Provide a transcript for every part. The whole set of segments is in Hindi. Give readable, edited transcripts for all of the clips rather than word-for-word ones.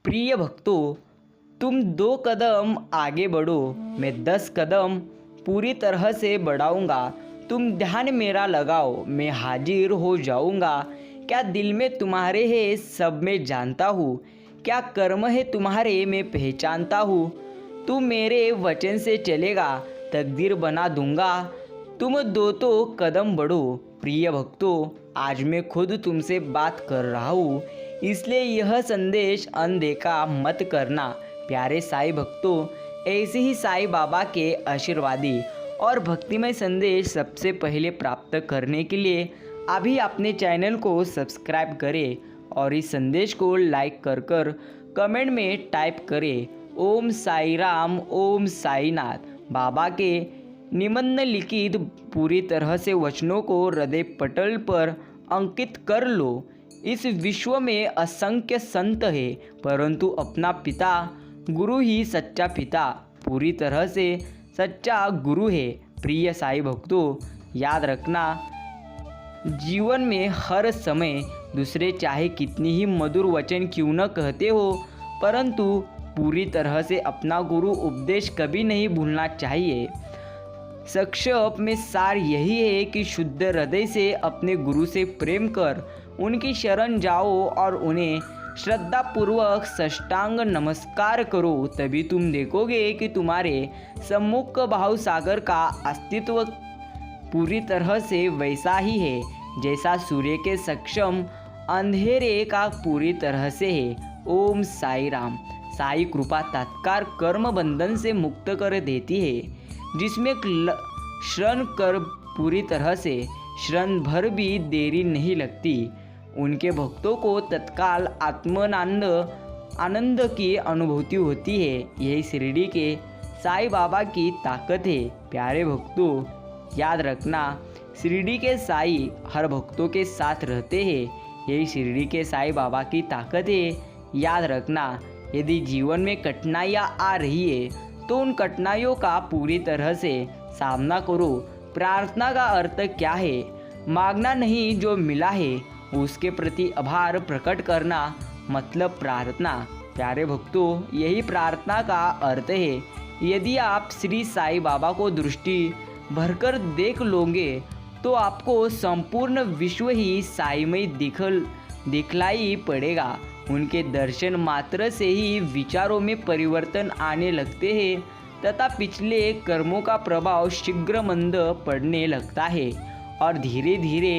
प्रिय भक्तों, तुम 2 कदम आगे बढ़ो, मैं 10 कदम पूरी तरह से बढ़ाऊंगा। तुम ध्यान मेरा लगाओ, मैं हाजिर हो जाऊंगा। क्या दिल में तुम्हारे है सब मैं जानता हूँ, क्या कर्म है तुम्हारे मैं पहचानता हूँ। तू मेरे वचन से चलेगा, तकदीर बना दूंगा। तुम 2 तो कदम बढ़ो। प्रिय भक्तों, आज मैं खुद तुमसे बात कर रहा हूँ, इसलिए यह संदेश अनदेखा मत करना। प्यारे साईं भक्तों, ऐसे ही साईं बाबा के आशीर्वादी और भक्तिमय संदेश सबसे पहले प्राप्त करने के लिए अभी अपने चैनल को सब्सक्राइब करें और इस संदेश को लाइक कर कमेंट में टाइप करें ओम साई राम, ओम साईनाथ। बाबा के निम्नलिखित पूरी तरह से वचनों को हृदय पटल पर अंकित कर लो। इस विश्व में असंख्य संत है, परंतु अपना पिता गुरु ही सच्चा पिता, पूरी तरह से सच्चा गुरु है। प्रिय साईं भक्तों, याद रखना, जीवन में हर समय दूसरे चाहे कितनी ही मधुर वचन क्यों न कहते हो, परंतु पूरी तरह से अपना गुरु उपदेश कभी नहीं भूलना चाहिए। संक्षेप में सार यही है कि शुद्ध हृदय से अपने गुरु से प्रेम कर उनकी शरण जाओ और उन्हें श्रद्धापूर्वक साष्टांग नमस्कार करो। तभी तुम देखोगे कि तुम्हारे सम्मुख भाव सागर का अस्तित्व पूरी तरह से वैसा ही है जैसा सूर्य के सक्षम अंधेरे का पूरी तरह से है। ओम साई राम। साई कृपा तत्काल कर्म बंधन से मुक्त कर देती है, जिसमें क्षण कर पूरी तरह से क्षण भर भी देरी नहीं लगती। उनके भक्तों को तत्काल आनंद की अनुभूति होती है। यही शिरडी के साईं बाबा की ताकत है। प्यारे भक्तों, याद रखना, शिरडी के साईं हर भक्तों के साथ रहते हैं। यही शिरडी के साईं बाबा की ताकत है। याद रखना, यदि जीवन में कठिनाइयाँ आ रही है तो उन कठिनाइयों का पूरी तरह से सामना करो। प्रार्थना का अर्थ क्या है? मांगना नहीं, जो मिला है उसके प्रति आभार प्रकट करना, मतलब प्रार्थना। प्यारे भक्तों, यही प्रार्थना का अर्थ है। यदि आप श्री साईं बाबा को दृष्टि भरकर देख लोगे तो आपको संपूर्ण विश्व ही साईमय दिखलाई पड़ेगा। उनके दर्शन मात्र से ही विचारों में परिवर्तन आने लगते हैं तथा पिछले कर्मों का प्रभाव शीघ्र मंद पड़ने लगता है और धीरे धीरे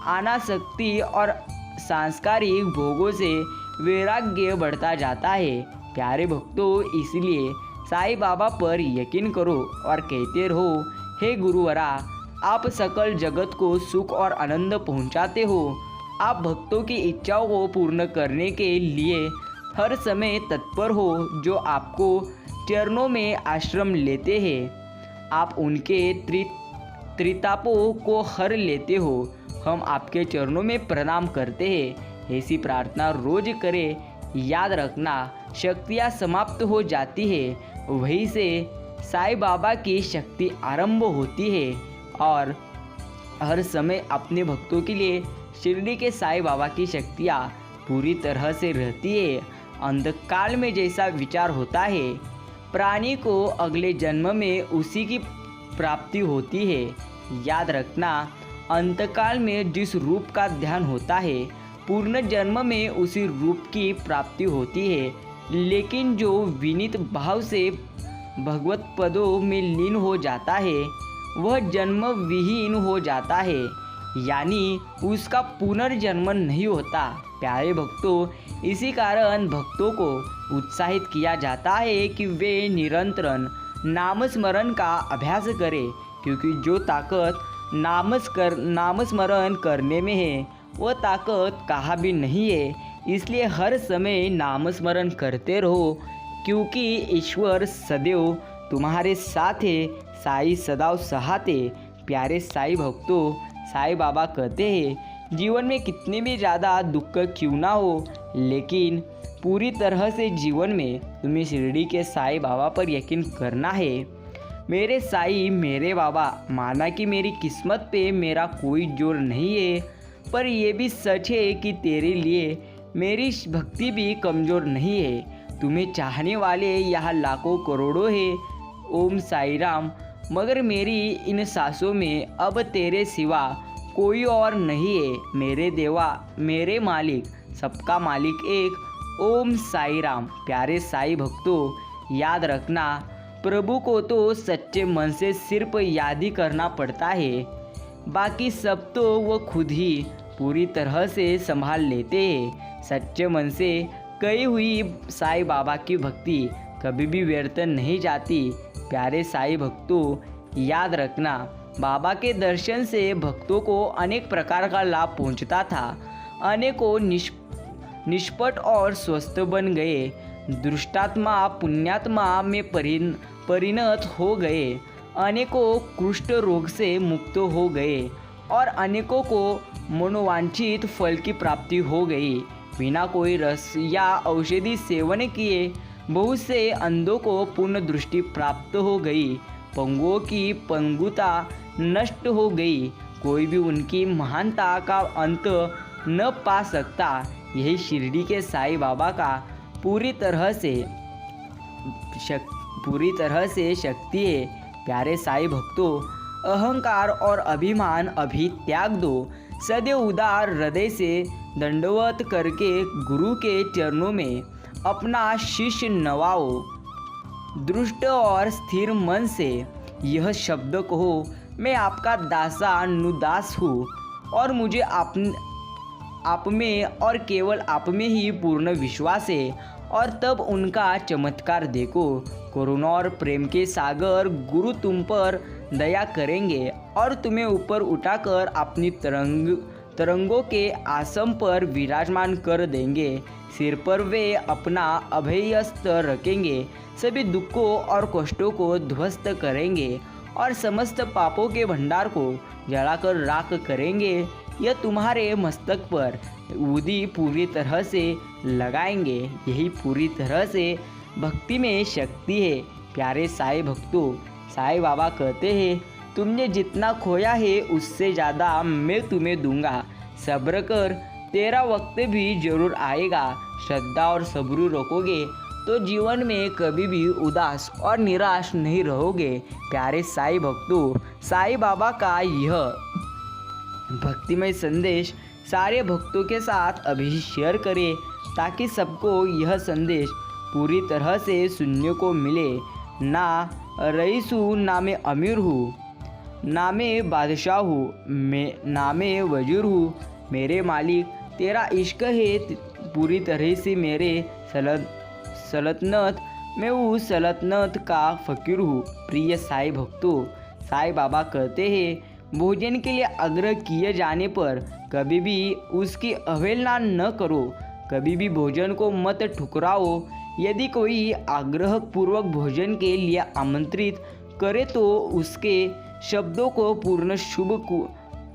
अनासक्ति और सांस्कारिक भोगों से वैराग्य बढ़ता जाता है। प्यारे भक्तों, इसलिए साईं बाबा पर यकीन करो और कहते रहो, हे गुरुवरा, आप सकल जगत को सुख और आनंद पहुंचाते हो। आप भक्तों की इच्छाओं को पूर्ण करने के लिए हर समय तत्पर हो, जो आपको चरणों में आश्रम लेते हैं। आप उनके त्रितापों को हर लेते हो। हम आपके चरणों में प्रणाम करते हैं। ऐसी प्रार्थना रोज करें। याद रखना, शक्तियाँ समाप्त हो जाती है, वहीं से साईं बाबा की शक्ति आरंभ होती है और हर समय अपने भक्तों के लिए शिरडी के साईं बाबा की शक्तियाँ पूरी तरह से रहती है। अंधकाल में जैसा विचार होता है, प्राणी को अगले जन्म में उसी की प्राप्ति होती है। याद रखना, अंतकाल में जिस रूप का ध्यान होता है, पूर्ण जन्म में उसी रूप की प्राप्ति होती है। लेकिन जो विनीत भाव से भगवत पदों में लीन हो जाता है, वह जन्म विहीन हो जाता है, यानी उसका पुनर्जन्म नहीं होता। प्यारे भक्तों, इसी कारण भक्तों को उत्साहित किया जाता है कि वे निरंतर नामस्मरण का अभ्यास करें, क्योंकि जो ताकत नामस्मरण करने में है, वह ताकत कहाँ भी नहीं है। इसलिए हर समय नामस्मरण करते रहो, क्योंकि ईश्वर सदैव तुम्हारे साथ है। साईं सदैव सहाते। प्यारे साईं भक्तों, साईं बाबा कहते हैं, जीवन में कितने भी ज़्यादा दुख क्यों ना हो, लेकिन पूरी तरह से जीवन में तुम्हें शिरडी के साईं बाबा पर यकीन करना है। मेरे साईं, मेरे बाबा, माना कि मेरी किस्मत पे मेरा कोई जोर नहीं है, पर यह भी सच है कि तेरे लिए मेरी भक्ति भी कमज़ोर नहीं है। तुम्हें चाहने वाले यहाँ लाखों करोड़ों हैं। ओम साई राम। मगर मेरी इन सांसों में अब तेरे सिवा कोई और नहीं है। मेरे देवा, मेरे मालिक, सबका मालिक एक। ओम साई राम। प्यारे साई भक्तों, याद रखना, प्रभु को तो सच्चे मन से सिर्फ याद ही करना पड़ता है, बाकी सब तो वो खुद ही पूरी तरह से संभाल लेते हैं। सच्चे मन से कही हुई साई बाबा की भक्ति कभी भी व्यर्थ नहीं जाती। प्यारे साई भक्तों, याद रखना, बाबा के दर्शन से भक्तों को अनेक प्रकार का लाभ पहुंचता था। अनेकों निष्पट और स्वस्थ बन गए, दुष्टात्मा पुण्यात्मा में परिणत हो गए, अनेकों कुष्ठ रोग से मुक्त हो गए और अनेकों को मनोवांछित फल की प्राप्ति हो गई। बिना कोई रस या औषधि सेवन किए बहुत से अंधों को पूर्ण दृष्टि प्राप्त हो गई, पंगुओं की पंगुता नष्ट हो गई, कोई भी उनकी महानता का अंत न पा सकता। यही शिरडी के साई बाबा का पूरी तरह से शक्ति है। प्यारे साई भक्तों, अहंकार और अभिमान अभी त्याग दो। सदैव उदार हृदय से दंडवत करके गुरु के चरणों में अपना शीश नवाओ। दृष्ट और स्थिर मन से यह शब्द कहो, मैं आपका दासानुदास हूँ और मुझे आप में और केवल आप में ही पूर्ण विश्वास है। और तब उनका चमत्कार देखो। करुणा और प्रेम के सागर गुरु तुम पर दया करेंगे और तुम्हें ऊपर उठाकर अपनी तरंगों के आसम पर विराजमान कर देंगे। सिर पर वे अपना अभयहस्त रखेंगे, सभी दुखों और कष्टों को ध्वस्त करेंगे और समस्त पापों के भंडार को जलाकर राख करेंगे। यह तुम्हारे मस्तक पर उदी पूरी तरह से लगाएंगे। यही पूरी तरह से भक्ति में शक्ति है। प्यारे साई भक्तों, साई बाबा कहते हैं, तुमने जितना खोया है उससे ज़्यादा मैं तुम्हें दूंगा। सब्र कर, तेरा वक्त भी जरूर आएगा। श्रद्धा और सब्र रखोगे तो जीवन में कभी भी उदास और निराश नहीं रहोगे। प्यारे साई भक्तों, साई बाबा का यह भक्तिमय संदेश सारे भक्तों के साथ अभी शेयर करें ताकि सबको यह संदेश पूरी तरह से सुनने को मिले। ना रईस हूँ, ना मैं अमीर हूँ, ना मैं बादशाह हूँ, ना मैं वजीर हूँ। मेरे मालिक, तेरा इश्क है पूरी तरह से मेरे सल्तनत। मैं उस सल्तनत का फ़कीर हूँ। प्रिय साई भक्तों, साई बाबा कहते हैं, भोजन के लिए आग्रह किए जाने पर कभी भी उसकी अवहेलना न करो। कभी भी भोजन को मत ठुकराओ। यदि कोई आग्रह पूर्वक भोजन के लिए आमंत्रित करे तो उसके शब्दों को पूर्ण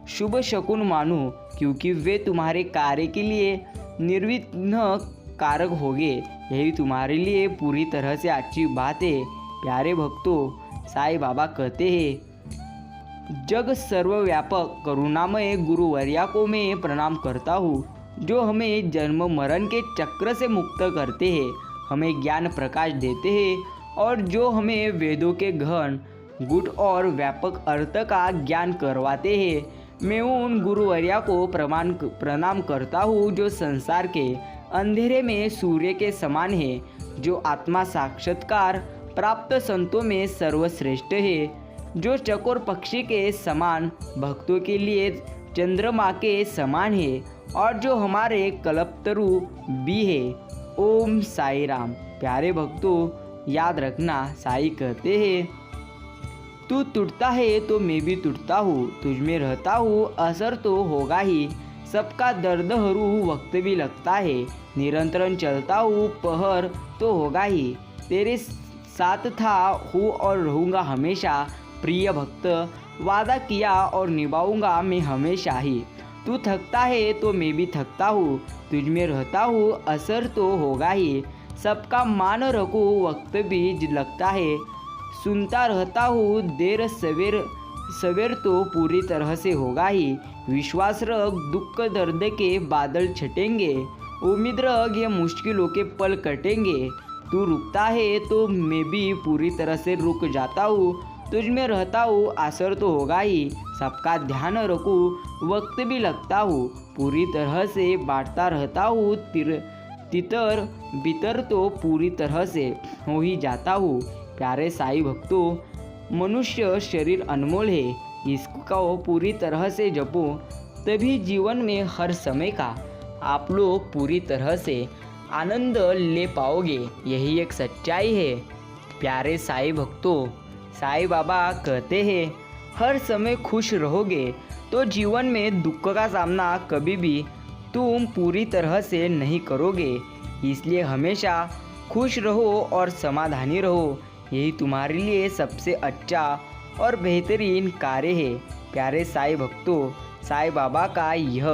शुभ शकुन मानो, क्योंकि वे तुम्हारे कार्य के लिए निर्विघ्न कारक होंगे। यही तुम्हारे लिए पूरी तरह से अच्छी बात है। प्यारे भक्तों, साई बाबा कहते हैं, जग सर्वव्यापक करुणामय गुरुवर्या को मैं प्रणाम करता हूँ, जो हमें जन्म मरण के चक्र से मुक्त करते हैं, हमें ज्ञान प्रकाश देते हैं और जो हमें वेदों के गहन गुट और व्यापक अर्थ का ज्ञान करवाते हैं। मैं उन गुरुवर्या को प्रणाम करता हूँ जो संसार के अंधेरे में सूर्य के समान है, जो आत्मा साक्षात्कार प्राप्त संतों में सर्वश्रेष्ठ है, जो चकोर पक्षी के समान भक्तों के लिए चंद्रमा के समान है और जो हमारे कल्पतरु भी है। ओम साई राम। प्यारे भक्तों, याद रखना, साई कहते हैं, तू टूटता है तो मैं भी टूटता हूँ, तुझ में रहता हूँ असर तो होगा ही, सबका दर्द हरू वक्त भी लगता है, निरंतर चलता हूँ पहर तो होगा ही, तेरे साथ था हूँ और रहूँगा हमेशा। प्रिय भक्त, वादा किया और निभाऊंगा मैं हमेशा ही। तू थकता है तो मैं भी थकता हूँ, तुझ में रहता हूँ असर तो होगा ही, सबका मान रखूँ वक्त भी लगता है, सुनता रहता हूँ देर सवेर तो पूरी तरह से होगा ही। विश्वास रख, दुख दर्द के बादल छटेंगे, उम्मीद रख, ये मुश्किलों के पल कटेंगे। तू रुकता है तो मैं भी पूरी तरह से रुक जाता हूँ। तुझ में रहता हूँ, असर तो होगा ही। सबका ध्यान रखूँ, वक्त भी लगता हूँ। पूरी तरह से बांटता रहता हूँ, तितर बितर तो पूरी तरह से हो ही जाता हूँ। प्यारे साईं भक्तों, मनुष्य शरीर अनमोल है, इसको पूरी तरह से जपो, तभी जीवन में हर समय का आप लोग पूरी तरह से आनंद ले पाओगे। यही एक सच्चाई है। प्यारे साईं भक्तों, साईं बाबा कहते हैं, हर समय खुश रहोगे तो जीवन में दुख का सामना कभी भी तुम पूरी तरह से नहीं करोगे। इसलिए हमेशा खुश रहो और समाधानी रहो, यही तुम्हारे लिए सबसे अच्छा और बेहतरीन कार्य है। प्यारे साईं भक्तों, साईं बाबा का यह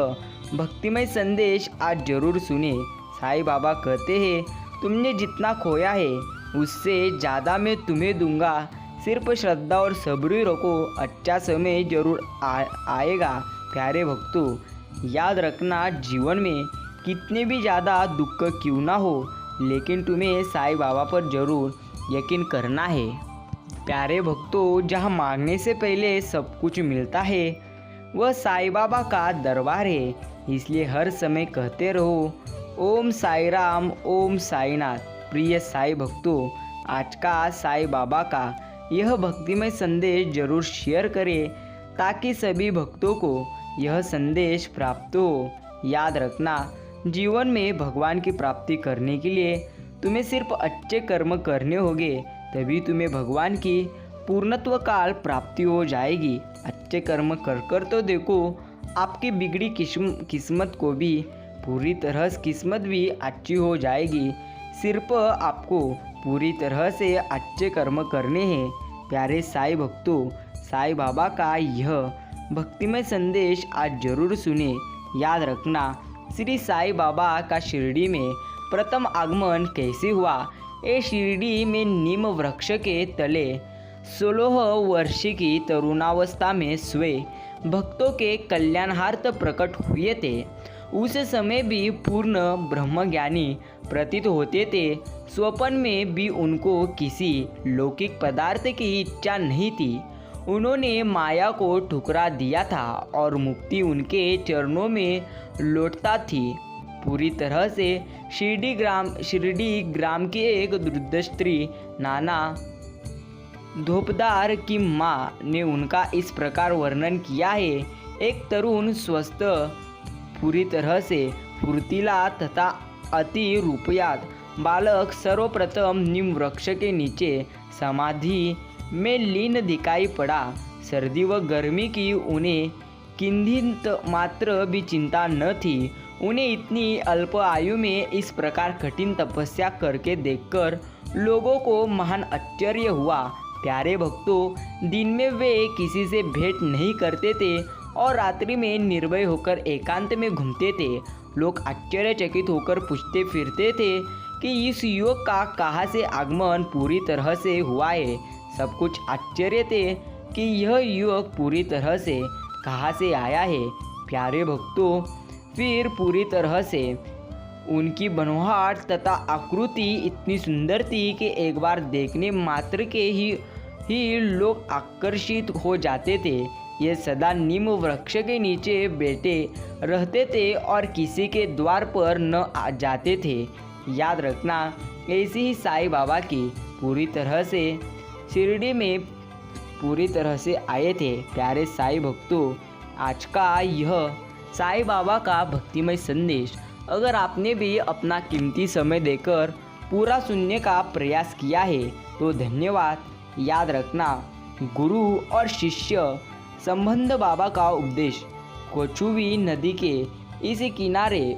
भक्तिमय संदेश आज जरूर सुने। साईं बाबा कहते हैं, तुमने जितना खोया है उससे ज़्यादा मैं तुम्हें दूंगा, सिर्फ श्रद्धा और सब्र रखो, अच्छा समय जरूर आएगा। प्यारे भक्तों, याद रखना, जीवन में कितने भी ज़्यादा दुख क्यों ना हो, लेकिन तुम्हें साईं बाबा पर जरूर यकीन करना है। प्यारे भक्तों, जहाँ मांगने से पहले सब कुछ मिलता है वह साईं बाबा का दरबार है। इसलिए हर समय कहते रहो, ओम साई राम, ओम साईनाथ। प्रिय साईं भक्तों, आज का साईं बाबा का यह भक्तिमय संदेश जरूर शेयर करें ताकि सभी भक्तों को यह संदेश प्राप्त हो। याद रखना, जीवन में भगवान की प्राप्ति करने के लिए तुम्हें सिर्फ अच्छे कर्म करने होंगे, तभी तुम्हें भगवान की पूर्णत्व काल प्राप्ति हो जाएगी। अच्छे कर्म कर कर तो देखो, आपकी बिगड़ी किस्मत को भी पूरी तरह से किस्मत भी अच्छी हो जाएगी। सिर्फ आपको पूरी तरह से अच्छे कर्म करने हैं। प्यारे साईं भक्तों, साईं बाबा का यह भक्तिमय संदेश आज जरूर सुने। याद रखना, श्री साईं बाबा का शिरडी में प्रथम आगमन कैसे हुआ। ये शिरडी में नीम वृक्ष के तले 16 वर्ष की तरुणावस्था में सोए भक्तों के कल्याणार्थ प्रकट हुए थे। उस समय भी पूर्ण ब्रह्मज्ञानी प्रतीत होते थे। स्वप्न में भी उनको किसी लौकिक पदार्थ की इच्छा नहीं थी। उन्होंने माया को ठुकरा दिया था और मुक्ति उनके चरणों में लौटता थी। पूरी तरह से शिरडी ग्राम की एक वृद्ध स्त्री नाना धोपदार की माँ ने उनका इस प्रकार वर्णन किया है। एक तरुण स्वस्थ, पूरी तरह से फुर्तीला तथा अति रूपयात बालक सर्वप्रथम नीम वृक्ष के नीचे समाधि में लीन दिखाई पड़ा। सर्दी व गर्मी की उन्हें किंचित मात्र भी चिंता न थी। उन्हें इतनी अल्प आयु में इस प्रकार कठिन तपस्या करके देखकर लोगों को महान आश्चर्य हुआ। प्यारे भक्तों, दिन में वे किसी से भेंट नहीं करते थे और रात्रि में निर्भय होकर एकांत में घूमते थे। लोग आश्चर्यचकित होकर पूछते फिरते थे कि इस युवक का कहाँ से आगमन पूरी तरह से हुआ है। सब कुछ आश्चर्य थे कि यह युवक पूरी तरह से कहाँ से आया है। प्यारे भक्तों, फिर पूरी तरह से उनकी बनवाहट तथा आकृति इतनी सुंदर थी कि एक बार देखने मात्र के ही लोग आकर्षित हो जाते थे। ये सदा नीम वृक्ष के नीचे बैठे रहते थे और किसी के द्वार पर न आ जाते थे। याद रखना, ऐसी ही साईं बाबा की पूरी तरह से शिरडी में पूरी तरह से आए थे। प्यारे साईं भक्तों, आज का यह साईं बाबा का भक्तिमय संदेश अगर आपने भी अपना कीमती समय देकर पूरा सुनने का प्रयास किया है तो धन्यवाद। याद रखना, गुरु और शिष्य संबंध बाबा का उपदेश कोचुवी नदी के इस किनारे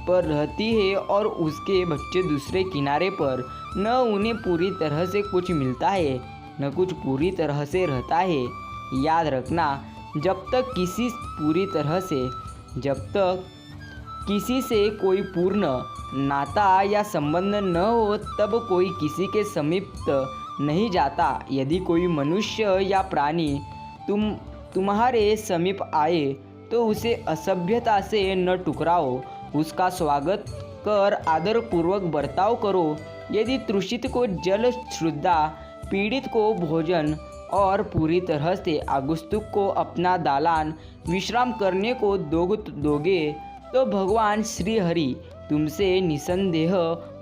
पर रहती है और उसके बच्चे दूसरे किनारे पर। न उन्हें पूरी तरह से कुछ मिलता है न कुछ पूरी तरह से रहता है। याद रखना, जब तक किसी से कोई पूर्ण नाता या संबंध न हो तब कोई किसी के समीप नहीं जाता। यदि कोई मनुष्य या प्राणी तुम्हारे समीप आए तो उसे असभ्यता से न टुकराओ उसका स्वागत कर आदरपूर्वक बर्ताव करो। यदि तृषित को जल शुद्धा, पीड़ित को भोजन और पूरी तरह से आगुस्तुक को अपना दालान विश्राम करने को दोगे तो भगवान श्री हरि तुमसे निसंदेह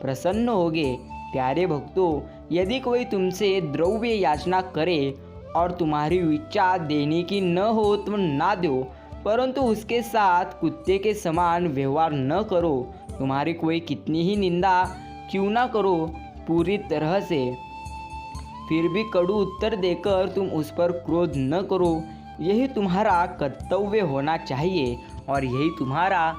प्रसन्न होगे। प्यारे भक्तों, यदि कोई तुमसे द्रव्य याचना करे और तुम्हारी इच्छा देने की न हो तो ना दो, परंतु उसके साथ कुत्ते के समान व्यवहार न करो। तुम्हारी कोई कितनी ही निंदा क्यों ना करो पूरी तरह से, फिर भी कड़ू उत्तर देकर तुम उस पर क्रोध न करो। यही तुम्हारा कर्तव्य होना चाहिए और यही तुम्हारा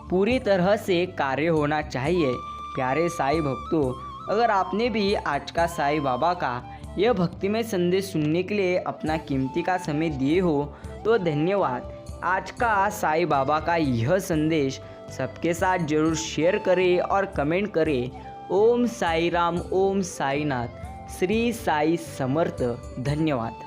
पूरी तरह से कार्य होना चाहिए। प्यारे साईं भक्तों, अगर आपने भी आज का साईं बाबा का यह भक्तिमय संदेश सुनने के लिए अपना कीमती का समय दिए हो तो धन्यवाद। आज का साईं बाबा का यह संदेश सबके साथ जरूर शेयर करें और कमेंट करें। ओम साई राम, ओम साईनाथ, श्री साई समर्थ। धन्यवाद।